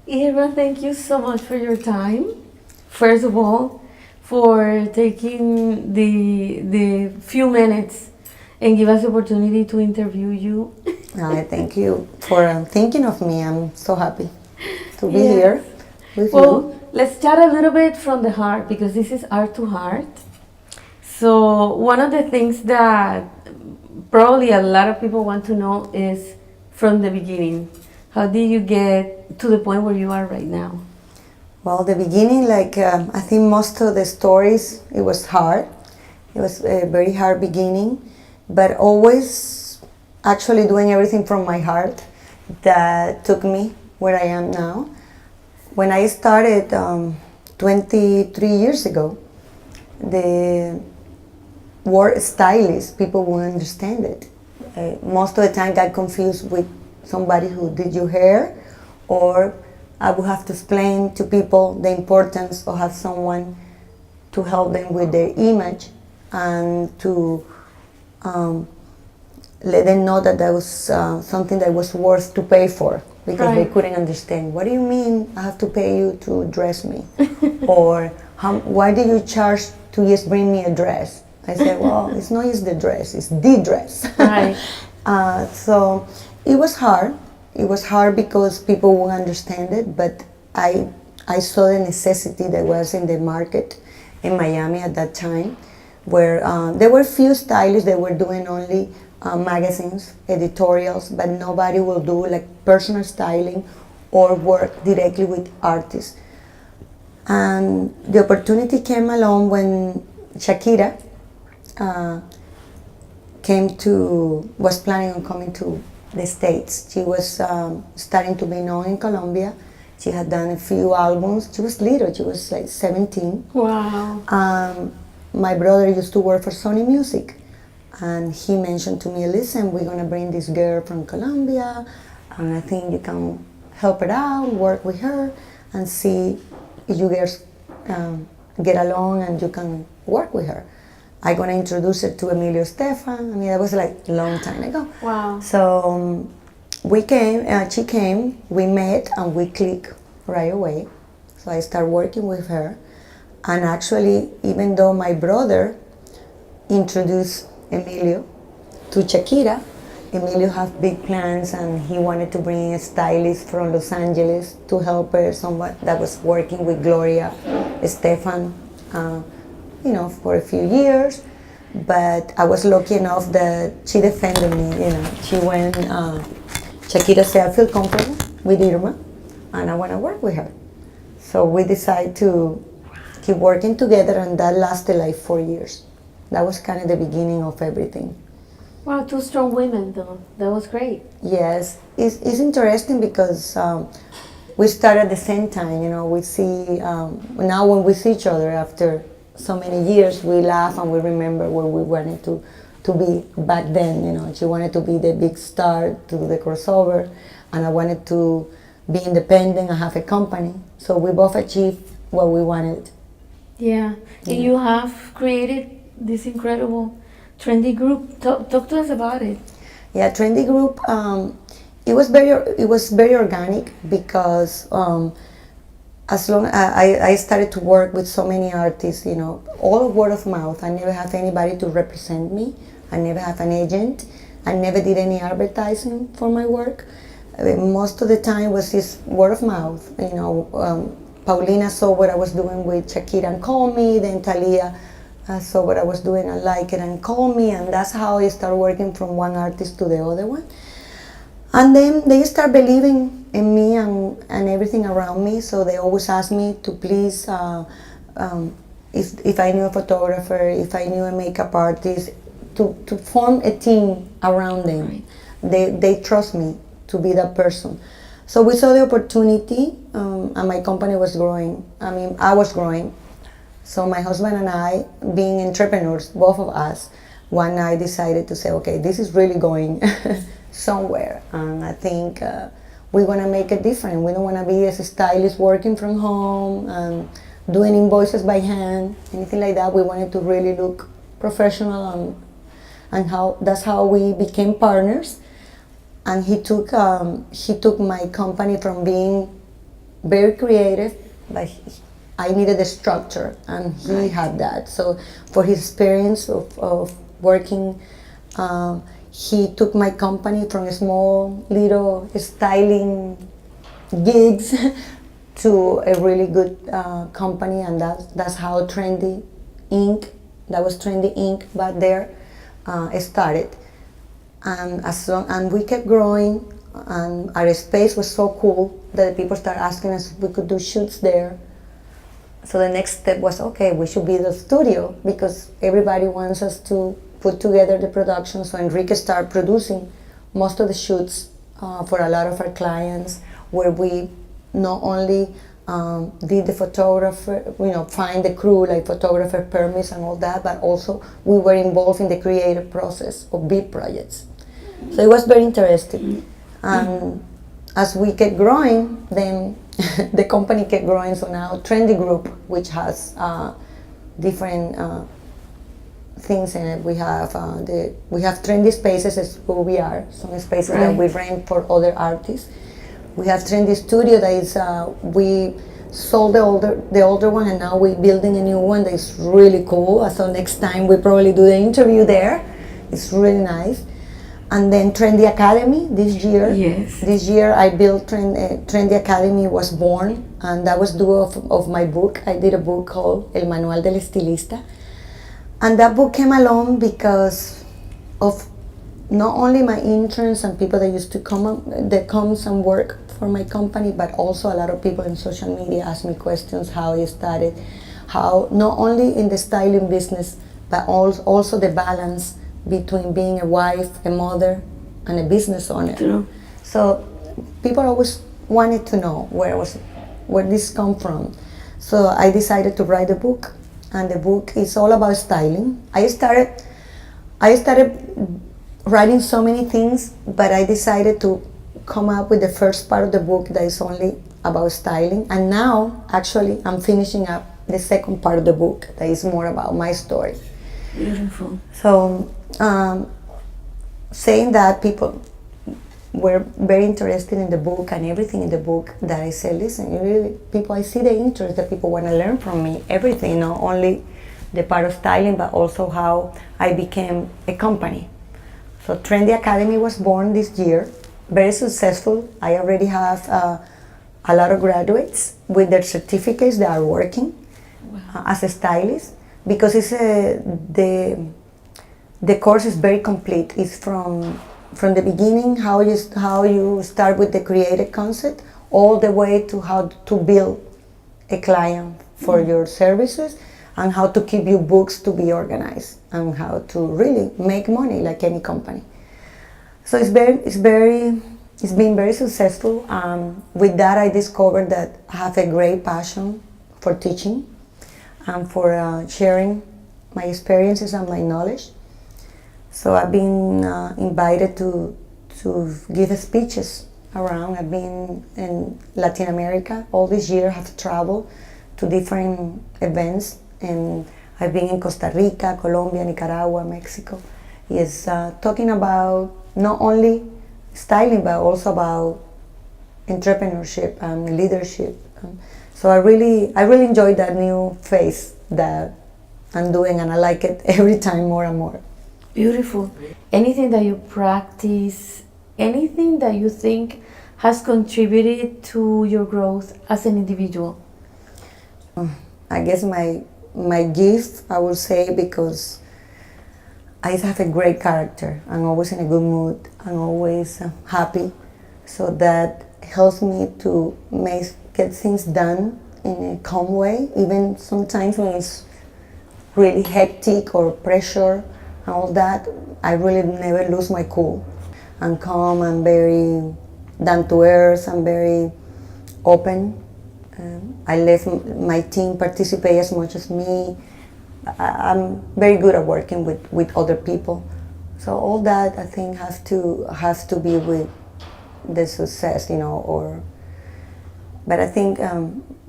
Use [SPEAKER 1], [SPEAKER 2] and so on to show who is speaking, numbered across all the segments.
[SPEAKER 1] Irma, thank you so much for your time. First of all, for taking the few minutes and give us the opportunity to interview you.
[SPEAKER 2] I thank you for thinking of me. I'm so happy to be
[SPEAKER 1] Yes.
[SPEAKER 2] here with
[SPEAKER 1] Well,
[SPEAKER 2] you.
[SPEAKER 1] let's chat a little bit from the heart because this is Art to Heart. So, one of the things that probably a lot of people want to know is from the beginning. How did you get to the point where you are right now?
[SPEAKER 2] Well, the beginning, I think most of the stories, it was hard. It was a very hard beginning, but always actually doing everything from my heart that took me where I am now. When I started 23 years ago, the word stylist, people wouldn't understand it. Most of the time got confused with somebody who did your hair, or I would have to explain to people the importance of have someone to help them with their image and to let them know that that was something that was worth to pay for, because they
[SPEAKER 1] Right.
[SPEAKER 2] couldn't understand. What do you mean I have to pay you to dress me? Or why do you charge to just bring me a dress? I said, well, it's not just the dress, it's the dress.
[SPEAKER 1] Right.
[SPEAKER 2] So it was hard. It was hard because people won't understand it, but I saw the necessity that was in the market in Miami at that time, where there were few stylists that were doing only magazines, editorials, but nobody will do like personal styling or work directly with artists. And the opportunity came along when Shakira was planning on coming to the States. She was starting to be known in Colombia. She had done a few albums. She was little, she was like 17.
[SPEAKER 1] Wow.
[SPEAKER 2] My brother used to work for Sony Music, and he mentioned to me, listen, we're gonna bring this girl from Colombia, and I think you can help her out, work with her, and see if you guys get along and you can work with her. I'm gonna introduce her to Emilio Stefan. I mean, that was like a long time ago.
[SPEAKER 1] Wow.
[SPEAKER 2] So she came, we met, and we clicked right away. So I started working with her. And actually, even though my brother introduced Emilio to Shakira, Emilio had big plans and he wanted to bring a stylist from Los Angeles to help her, someone that was working with Gloria Estefan, for a few years. But I was lucky enough that she defended me, She went, Shakira said, I feel comfortable with Irma and I want to work with her. So we decided to keep working together, and that lasted like 4 years. That was kind of the beginning of everything.
[SPEAKER 1] Wow, two strong women though. That was great.
[SPEAKER 2] Yes, it's interesting because we start at the same time. We see now when we see each other after so many years, we laugh and we remember where we wanted to be back then. She wanted to be the big star to do the crossover, and I wanted to be independent and have a company. So we both achieved what we wanted.
[SPEAKER 1] Yeah. And you have created this incredible trendy group. Talk to us about it.
[SPEAKER 2] Yeah, trendy group. It was very organic because as long I started to work with so many artists, all word of mouth. I never had anybody to represent me. I never had an agent. I never did any advertising for my work. Most of the time was just word of mouth. Paulina saw what I was doing with Shakira and called me. Then Talia saw what I was doing and liked it and called me. And that's how I started working from one artist to the other one. And then they start believing in me and everything around me. So they always ask me to please, if I knew a photographer, if I knew a makeup artist, to form a team around them. They trust me to be that person. So we saw the opportunity, and my company was growing. I was growing. So my husband and I, being entrepreneurs, both of us, one night decided to say, okay, this is really going somewhere. And I think we want to make a difference. We don't want to be as a stylist working from home and doing invoices by hand, anything like that. We wanted to really look professional, and that's how we became partners. And he took my company from being very creative, but I needed a structure, and he had that. So for his experience of working, he took my company from a small little styling gigs to a really good company, and that's how Trendy Inc. That was Trendy Inc. back there started, and we kept growing, and our space was so cool that people started asking us if we could do shoots there. So the next step was, okay, we should be the studio because everybody wants us to put together the production. So Enrique started producing most of the shoots for a lot of our clients, where we not only did the photographer, find the crew, like photographer permits and all that, but also we were involved in the creative process of big projects. So it was very interesting. And as we kept growing, then the company kept growing. So now Trendy Group, which has different things in it. We have Trendy Spaces, is who we are. Some spaces that we rent for other artists. We have Trendy Studio, that is we sold the older one, and now we're building a new one that is really cool. So next time we probably do the interview there. It's really nice. And then Trendy Academy this year.
[SPEAKER 1] Yes.
[SPEAKER 2] This year I built Trendy Academy was born, and that was due of my book. I did a book called El Manual del Estilista. And that book came along because of not only my interns and people that used to come and work for my company, but also a lot of people in social media asked me questions, how I started, how not only in the styling business, but also the balance between being a wife, a mother, and a business owner.
[SPEAKER 1] True.
[SPEAKER 2] So people always wanted to know where this come from. So I decided to write a book, and the book is all about styling. I started writing so many things, but I decided to come up with the first part of the book that is only about styling. And now, actually, I'm finishing up the second part of the book that is more about my story.
[SPEAKER 1] Beautiful.
[SPEAKER 2] So, saying that, people were very interested in the book and everything in the book, that I said, listen, I see the interest that people want to learn from me, everything, not only the part of styling, but also how I became a company. So Trendy Academy was born this year, very successful. I already have a lot of graduates with their certificates that are working as a stylist, because it's the course is very complete. It's from the beginning, how you start with the creative concept, all the way to how to build a client for your services, and how to keep your books to be organized, and how to really make money like any company. So it's been very successful. With that, I discovered that I have a great passion for teaching and for sharing my experiences and my knowledge. So I've been invited to give speeches around. I've been in Latin America all this year. Have traveled to different events, and I've been in Costa Rica, Colombia, Nicaragua, Mexico. Yes, talking about not only styling, but also about entrepreneurship and leadership. So I really enjoyed that new phase that I'm doing, and I like it every time more and more.
[SPEAKER 1] Beautiful. Anything that you practice, anything that you think has contributed to your growth as an individual?
[SPEAKER 2] I guess my gift, I will say, because I have a great character. I'm always in a good mood. I'm always happy. So that helps me to get things done in a calm way, even sometimes when it's really hectic or pressure and all that. I really never lose my cool. I'm calm, I'm very down to earth, I'm very open. I let my team participate as much as me. I'm very good at working with other people. So all that, I think, has to be with the success, but I think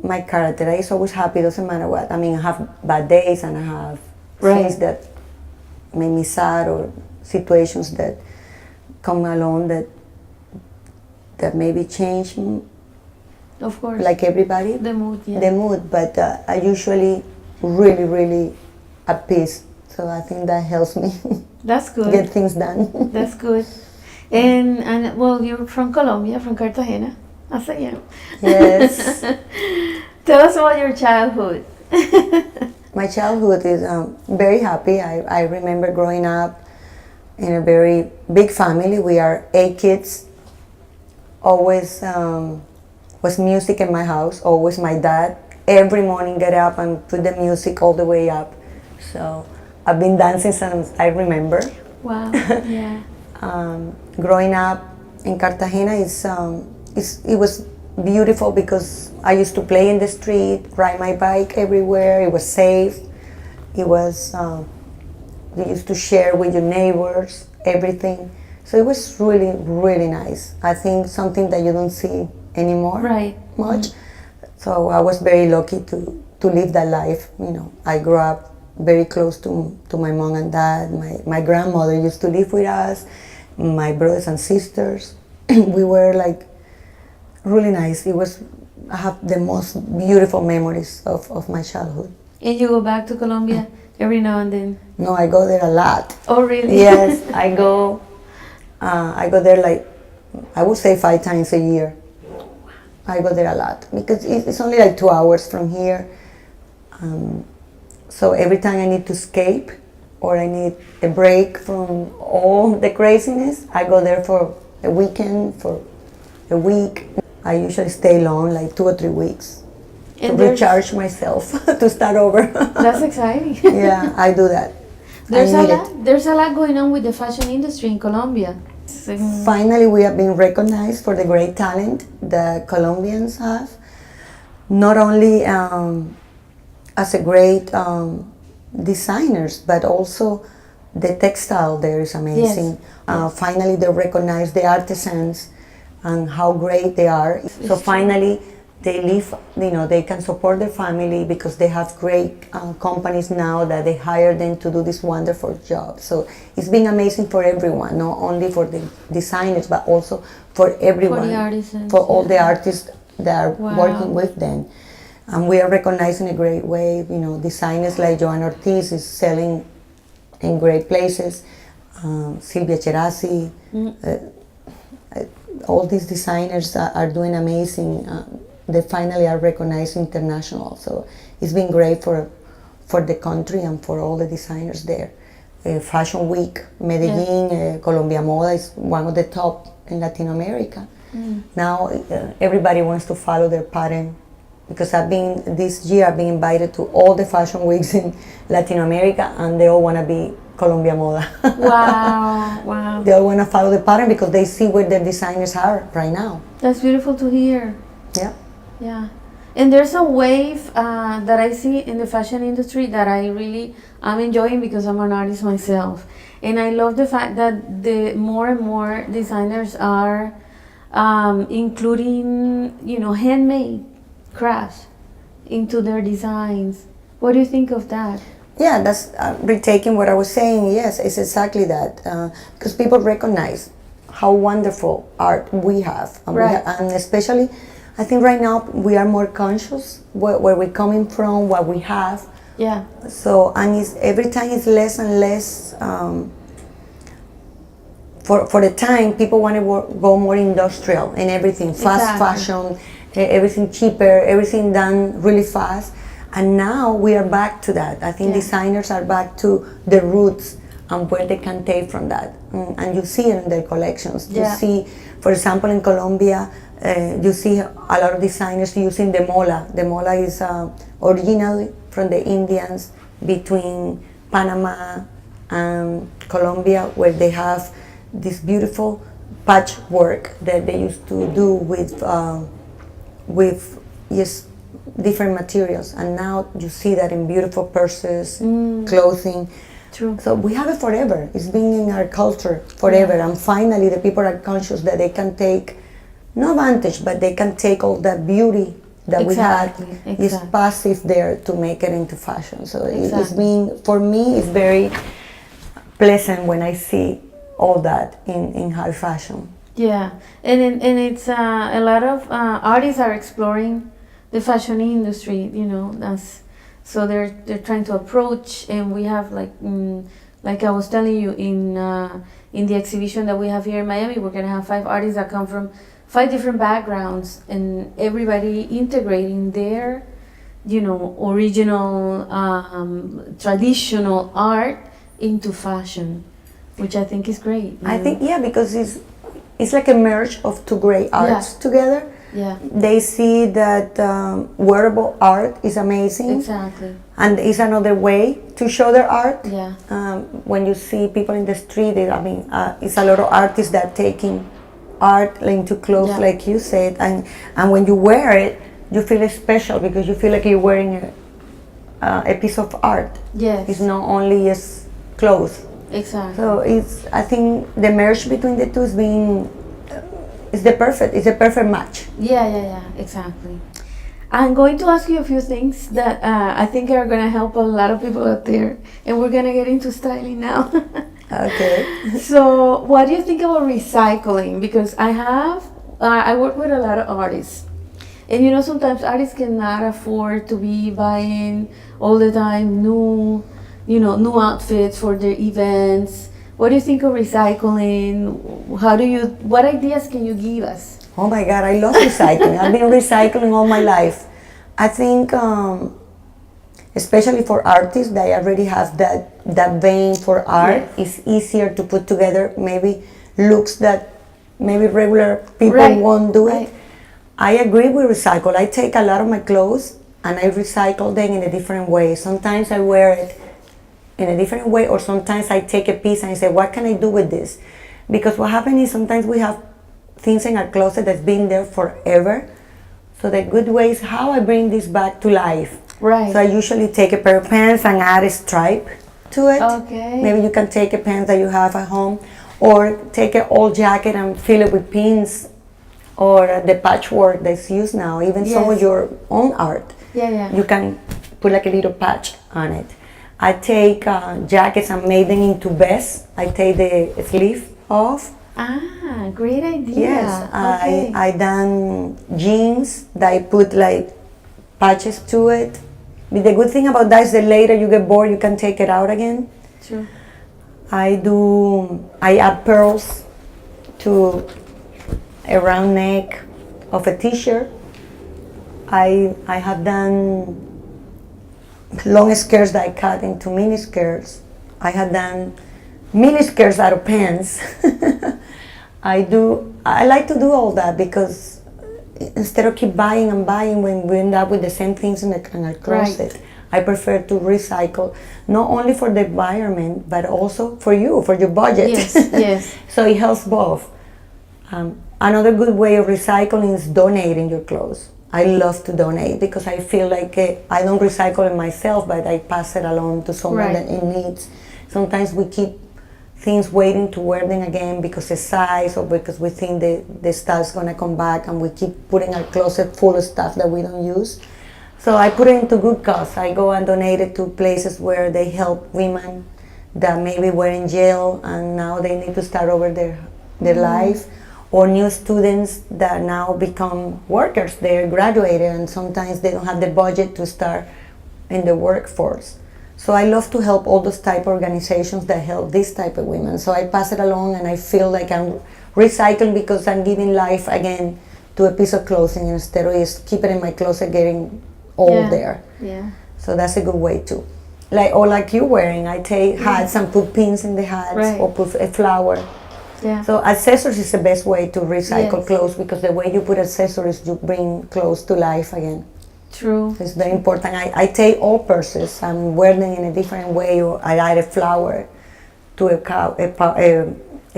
[SPEAKER 2] my character is always happy, doesn't matter what. I mean, I have bad days and I have things that make me sad, or situations that come along that maybe change
[SPEAKER 1] Of course.
[SPEAKER 2] like everybody.
[SPEAKER 1] The mood, yeah.
[SPEAKER 2] The mood, but I usually really at peace. So I think that helps me
[SPEAKER 1] That's good.
[SPEAKER 2] get things done.
[SPEAKER 1] That's good. And well, you're from Colombia, from Cartagena. I say yeah.
[SPEAKER 2] Yes.
[SPEAKER 1] Tell us about your childhood.
[SPEAKER 2] My childhood is very happy. I remember growing up in a very big family. We are 8 kids. Always was music in my house. Always my dad. Every morning get up and put the music all the way up. So I've been dancing since I remember.
[SPEAKER 1] Wow. Yeah.
[SPEAKER 2] Growing up in Cartagena it was beautiful because I used to play in the street, ride my bike everywhere. It was safe. It was you used to share with your neighbors everything. So it was really nice. I think something that you don't see anymore
[SPEAKER 1] Right.
[SPEAKER 2] much. So I was very lucky to live that life. I grew up very close to my mom and dad. My grandmother used to live with us, my brothers and sisters. We were like really nice. I have the most beautiful memories of my childhood.
[SPEAKER 1] And you go back to Colombia every now and then?
[SPEAKER 2] No, I go there a lot.
[SPEAKER 1] Oh, really?
[SPEAKER 2] Yes, I go there like, I would say 5 times a year. I go there a lot because it's only like 2 hours from here. So every time I need to escape or I need a break from all the craziness, I go there for a weekend, for a week. I usually stay long, like 2 or 3 weeks, to recharge myself, to start over.
[SPEAKER 1] That's exciting.
[SPEAKER 2] Yeah, I do that.
[SPEAKER 1] There's a lot going on with the fashion industry in Colombia.
[SPEAKER 2] Finally, we have been recognized for the great talent that Colombians have. Not only as a great designers, but also the textile there is amazing.
[SPEAKER 1] Yes.
[SPEAKER 2] Finally, they recognize the artisans and how great they are. So finally, they live, they can support their family because they have great companies now that they hire them to do this wonderful job. So it's been amazing for everyone, not only for the designers, but also for everyone.
[SPEAKER 1] For the artisans.
[SPEAKER 2] For all the artists that are
[SPEAKER 1] Wow.
[SPEAKER 2] working with them. And we are recognized in a great way. Designers like Joan Ortiz is selling in great places. Silvia Cherasi, all these designers are doing amazing. They finally are recognized international. So it's been great for the country and for all the designers there. Fashion Week, Medellin, Colombia Moda is one of the top in Latin America. Now everybody wants to follow their pattern. Because this year I've been invited to all the fashion weeks in Latin America and they all want to be Colombia Moda.
[SPEAKER 1] Wow.
[SPEAKER 2] They all want to follow the pattern because they see where the designers are right now.
[SPEAKER 1] That's beautiful to hear.
[SPEAKER 2] Yeah.
[SPEAKER 1] Yeah. And there's a wave that I see in the fashion industry that I'm enjoying because I'm an artist myself. And I love the fact that the more and more designers are including, handmade crafts into their designs. What do you think of that?
[SPEAKER 2] Yeah, that's retaking what I was saying. Yes, it's exactly that. Because people recognize how wonderful art we have. And,
[SPEAKER 1] Right.
[SPEAKER 2] and especially, I think right now we are more conscious where we're coming from, what we have.
[SPEAKER 1] Yeah.
[SPEAKER 2] So, and every time it's less and less. For the time, people want to go more industrial and everything, fast fashion, everything cheaper, everything done really fast. And now we are back to that. I think designers are back to the roots and where they can take from that. And you see it in their collections. You see, for example, in Colombia, you see a lot of designers using the mola. The mola is originally from the Indians between Panama and Colombia, where they have this beautiful patchwork that they used to do with just different materials, and now you see that in beautiful purses, clothing.
[SPEAKER 1] True.
[SPEAKER 2] So we have it forever. It's been in our culture forever, and finally the people are conscious that they can take, no advantage, but they can take all that beauty that we had. It's passive there to make it into fashion. So it's been, for me, it's very pleasant when I see all that in high fashion.
[SPEAKER 1] Yeah, and it's a lot of artists are exploring the fashion industry, you know, that's so they're trying to approach, and we have like I was telling you in the exhibition that we have here in Miami, we're gonna have 5 artists that come from 5 different backgrounds, and everybody integrating their, you know, original traditional art into fashion, which I think is great.
[SPEAKER 2] I think, yeah, because it's like a merge of two great arts together.
[SPEAKER 1] Yeah,
[SPEAKER 2] They see that wearable art is amazing,
[SPEAKER 1] exactly.
[SPEAKER 2] and it's another way to show their art.
[SPEAKER 1] Yeah,
[SPEAKER 2] When you see people in the street, it's a lot of artists that taking art into clothes,
[SPEAKER 1] Yeah.
[SPEAKER 2] like you said, and when you wear it, you feel special because you feel like you're wearing a piece of art.
[SPEAKER 1] yes,
[SPEAKER 2] It's not only just clothes.
[SPEAKER 1] exactly.
[SPEAKER 2] So I think the marriage between the two is the perfect match.
[SPEAKER 1] Yeah, exactly. I'm going to ask you a few things that I think are going to help a lot of people out there, and we're going to get into styling now.
[SPEAKER 2] Okay.
[SPEAKER 1] So, what do you think about recycling? Because I work with a lot of artists, and you know, sometimes artists cannot afford to be buying all the time new outfits for their events. What do you think of recycling? What ideas can you give us?
[SPEAKER 2] Oh my God, I love recycling. I've been recycling all my life. I think, especially for artists that already have that vein for art, it's easier to put together maybe looks that maybe regular people won't do it. I agree with recycle. I take a lot of my clothes and I recycle them in a different way. Sometimes I wear it in a different way, or sometimes I take a piece and I say, what can I do with this? Because what happens is sometimes we have things in our closet that's been there forever. So the good way is how I bring this back to life.
[SPEAKER 1] Right.
[SPEAKER 2] So I usually take a pair of pants and add a stripe to it.
[SPEAKER 1] Okay.
[SPEAKER 2] Maybe you can take a pants that you have at home, or take an old jacket and fill it with pins, or the patchwork that's used now, even some of your own art.
[SPEAKER 1] Yeah.
[SPEAKER 2] You can put like a little patch on it. I take jackets and made them into vests. I take the sleeve off.
[SPEAKER 1] Ah, great idea.
[SPEAKER 2] Yes,
[SPEAKER 1] Okay.
[SPEAKER 2] I done jeans that I put like patches to it. But the good thing about that is that later you get bored, you can take it out again.
[SPEAKER 1] True.
[SPEAKER 2] I add pearls to a round neck of a t-shirt. I have done long skirts that I cut into mini skirts. I have done mini skirts out of pants. I like to do all that because instead of keep buying and buying when we end up with the same things in our closet, I prefer to recycle, not only for the environment but also for you, for your budget.
[SPEAKER 1] Yes.
[SPEAKER 2] So it helps both. Another good way of recycling is donating your clothes. I love to donate because I feel like I don't recycle it myself, but I pass it along to someone that it needs. Sometimes we keep things waiting to wear them again because the size, or because we think the style's gonna come back, and we keep putting our closet full of stuff that we don't use. So I put it into good cause. I go and donate it to places where they help women that maybe were in jail and now they need to start over their life, or new students that now become workers. They're graduated and sometimes they don't have the budget to start in the workforce. So I love to help all those type of organizations that help this type of women. So I pass it along and I feel like I'm recycling because I'm giving life again to a piece of clothing instead of just keep it in my closet getting old there.
[SPEAKER 1] Yeah.
[SPEAKER 2] So that's a good way too. Like you wearing, I take hats and put pins in the hats, or put a flower.
[SPEAKER 1] Yeah.
[SPEAKER 2] So accessories is the best way to recycle clothes, because the way you put accessories, you bring clothes to life again.
[SPEAKER 1] True.
[SPEAKER 2] It's very important. I take all purses and wear them in a different way, or I add a flower to a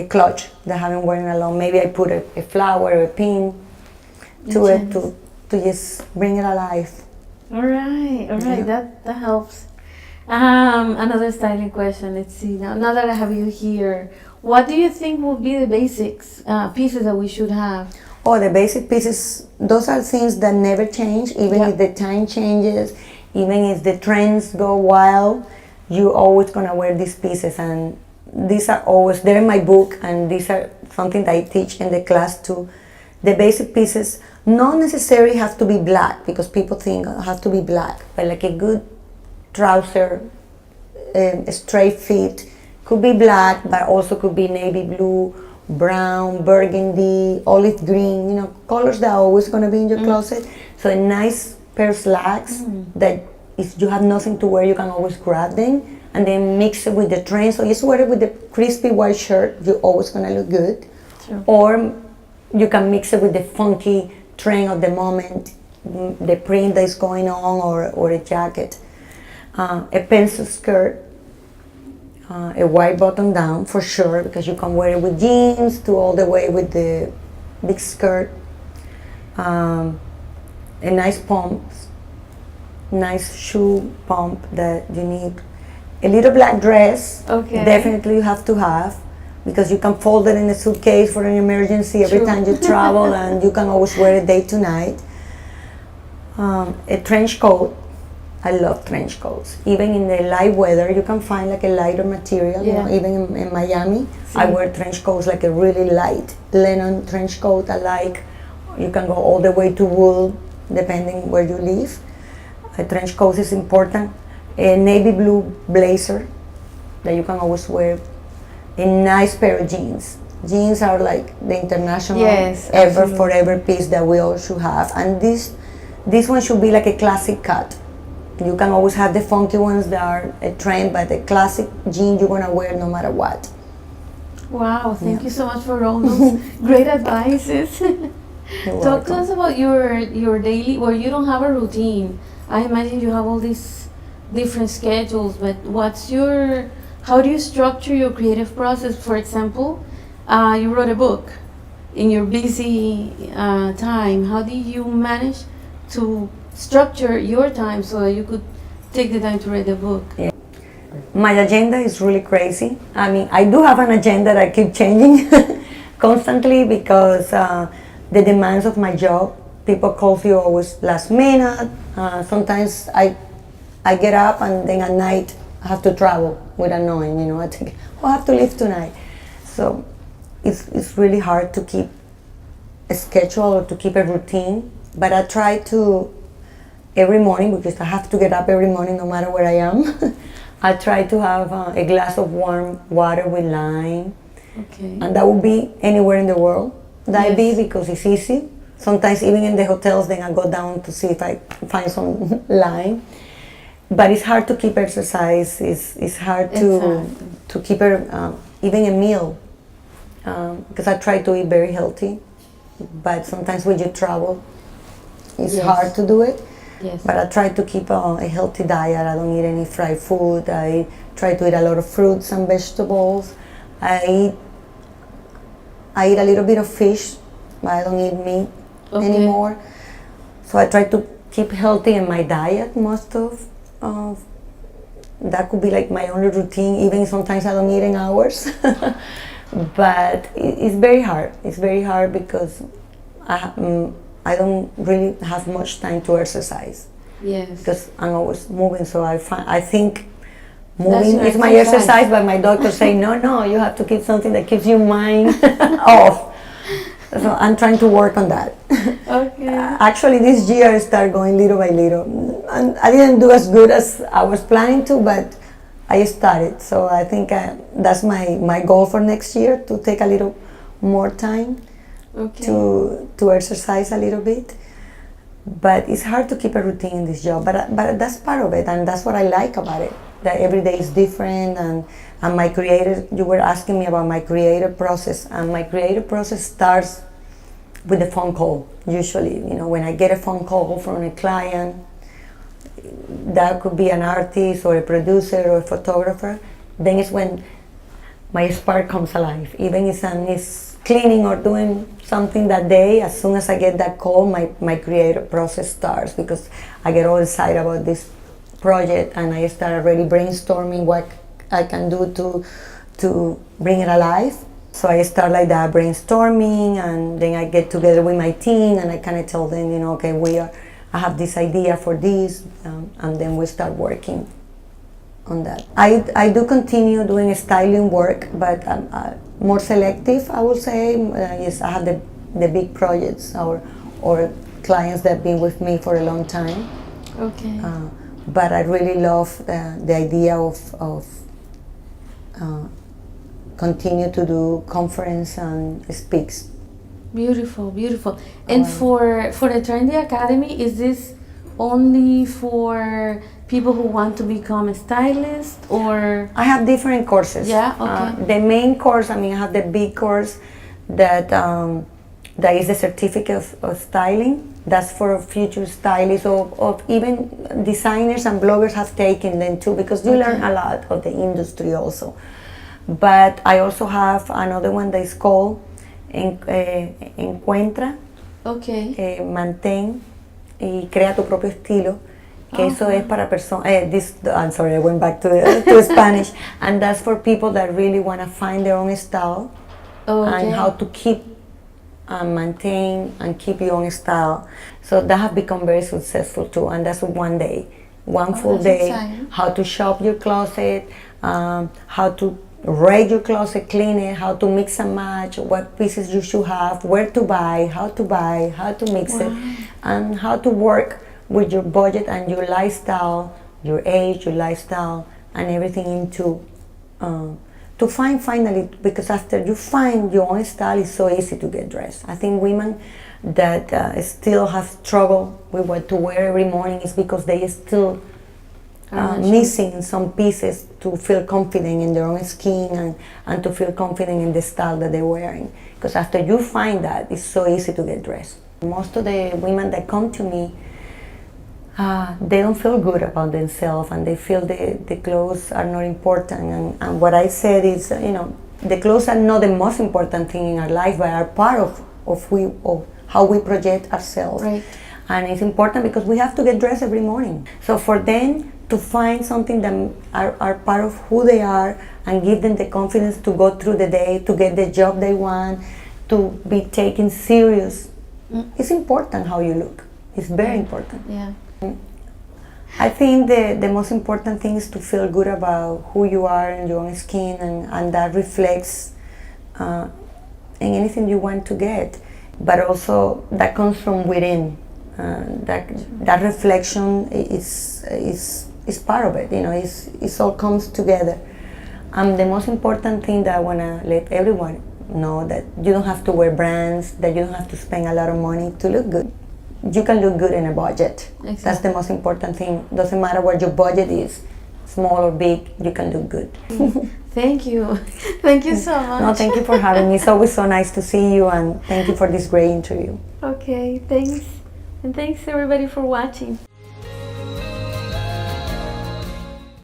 [SPEAKER 2] clutch that I haven't worn in a long. Maybe I put a flower or a pin to it to just bring it alive.
[SPEAKER 1] All right. That helps. Another styling question. Let's see. Now that I have you here, what do you think will be the basics pieces that we should have?
[SPEAKER 2] Oh, the basic pieces, those are things that never change, even if the time changes, even if the trends go wild, you're always gonna wear these pieces, and these are always, they're in my book, and these are something that I teach in the class too. The basic pieces not necessarily have to be black, because people think it have to be black, but like a good trouser, a straight fit, could be black, but also could be navy blue, brown, burgundy, olive green, you know, colors that are always going to be in your closet. So a nice pair of slacks that if you have nothing to wear, you can always grab them, and then mix it with the trend. So just wear it with the crispy white shirt, you're always going to look good.
[SPEAKER 1] Sure.
[SPEAKER 2] Or you can mix it with the funky trend of the moment, the print that is going on, or a jacket. A pencil skirt, a white button down for sure, because you can wear it with jeans to all the way with the big skirt. A nice pumps, nice shoe pump that you need. A little black dress, definitely you have to have, because you can fold it in a suitcase for an emergency every time you travel, and you can always wear it day to night. A trench coat. I love trench coats. Even in the light weather, you can find like a lighter material. You know, even in Miami, I wear trench coats, like a really light linen trench coat. I like. You can go all the way to wool, depending where you live. A trench coat is important. A navy blue blazer that you can always wear. A nice pair of jeans. Jeans are like the international forever piece that we all should have. And this one should be like a classic cut. You can always have the funky ones that are a trend, but the classic jean you're gonna wear no matter what.
[SPEAKER 1] Wow, thank you so much for all those great advices. Talk to us about your daily, well, you don't have a routine. I imagine you have all these different schedules, but how do you structure your creative process? For example, you wrote a book in your busy time. How do you manage to structure your time so that you could take the time to write the book?
[SPEAKER 2] Yeah. My agenda is really crazy. I mean, I do have an agenda that I keep changing constantly, because the demands of my job, people call you always last minute. Sometimes I get up and then at night I have to travel without knowing, you know, I think, I have to leave tonight. So it's really hard to keep a schedule or to keep a routine, but I try to every morning, because I have to get up every morning no matter where I am. I try to have a glass of warm water with lime. Okay. And that would be anywhere in the world. That be because it's easy. Sometimes even in the hotels, then I go down to see if I find some lime. But it's hard to keep exercise. It's hard to keep even a meal. Because I try to eat very healthy. But sometimes when you travel, it's hard to do it. Yes. But I try to keep a healthy diet. I don't eat any fried food. I try to eat a lot of fruits and vegetables. I eat a little bit of fish, but I don't eat meat anymore. So I try to keep healthy in my diet most of that could be like my only routine. Even sometimes I don't eat in hours. But it's very hard. It's very hard because I don't really have much time to exercise. Yes. Because I'm always moving, so I think moving is my exercise, but my doctor say no, you have to keep something that keeps your mind off. So I'm trying to work on that. Okay. Actually, this year I started going little by little, and I didn't do as good as I was planning to, but I started. So I think that's my goal for next year, to take a little more time. Okay. To exercise a little bit, but it's hard to keep a routine in this job. But that's part of it, and that's what I like about it. That every day is different, and my creative. You were asking me about my creative process, and my creative process starts with a phone call. Usually, you know, when I get a phone call from a client, that could be an artist or a producer or a photographer. Then it's when my spark comes alive. Even if it's cleaning or doing something that day, as soon as I get that call, my creative process starts, because I get all excited about this project and I start already brainstorming what I can do to bring it alive. So I start like that, brainstorming, and then I get together with my team and I kind of tell them, you know, okay, I have this idea for this, and then we start working on that. I do continue doing styling work, but more selective, I would say. Yes, I have the big projects or clients that have been with me for a long time.
[SPEAKER 1] Okay.
[SPEAKER 2] But I really love the idea of continue to do conference and speaks.
[SPEAKER 1] Beautiful, beautiful. And for the Trendy Academy, is this only for people who want to become a stylist, or?
[SPEAKER 2] I have different courses.
[SPEAKER 1] Yeah, okay.
[SPEAKER 2] The main course, I have the big course that that is the certificate of styling. That's for future stylists or even designers and bloggers have taken them too, because you learn a lot of the industry also. But I also have another one that is called Encuentra, Mantén y Crea tu propio estilo. Que eso es para personas. I'm sorry, I went back to Spanish, and that's for people that really want to find their own style and how to keep maintain and keep your own style. So that have become very successful too, and that's one day, one full day. Exciting. How to shop your closet, how to rate your closet, clean it, how to mix and match, what pieces you should have, where to buy, how to mix it, and how to work with your budget and your lifestyle, your age, your lifestyle, and everything into to find finally, because after you find your own style, it's so easy to get dressed. I think women that still have struggle with what to wear every morning is because they still missing some pieces to feel confident in their own skin and to feel confident in the style that they're wearing. Because after you find that, it's so easy to get dressed. Most of the women that come to me, they don't feel good about themselves, and they feel the clothes are not important. And what I said is, the clothes are not the most important thing in our life, but are part of how we project ourselves.
[SPEAKER 1] Right.
[SPEAKER 2] And it's important because we have to get dressed every morning. So for them to find something that are part of who they are and give them the confidence to go through the day, to get the job they want, to be taken serious. It's important how you look. It's very important.
[SPEAKER 1] Yeah.
[SPEAKER 2] I think the most important thing is to feel good about who you are in your own skin, and that reflects in anything you want to get. But also that comes from within. That reflection is part of it. It all comes together. The most important thing that I want to let everyone know, that you don't have to wear brands, that you don't have to spend a lot of money to look good. You can look good in a budget. Exactly. That's the most important thing. Doesn't matter what your budget is, small or big, you can look good.
[SPEAKER 1] Thank you. Thank you so much.
[SPEAKER 2] No, thank you for having me. It's always so nice to see you, and thank you for this great interview.
[SPEAKER 1] Okay, thanks. And thanks everybody for watching.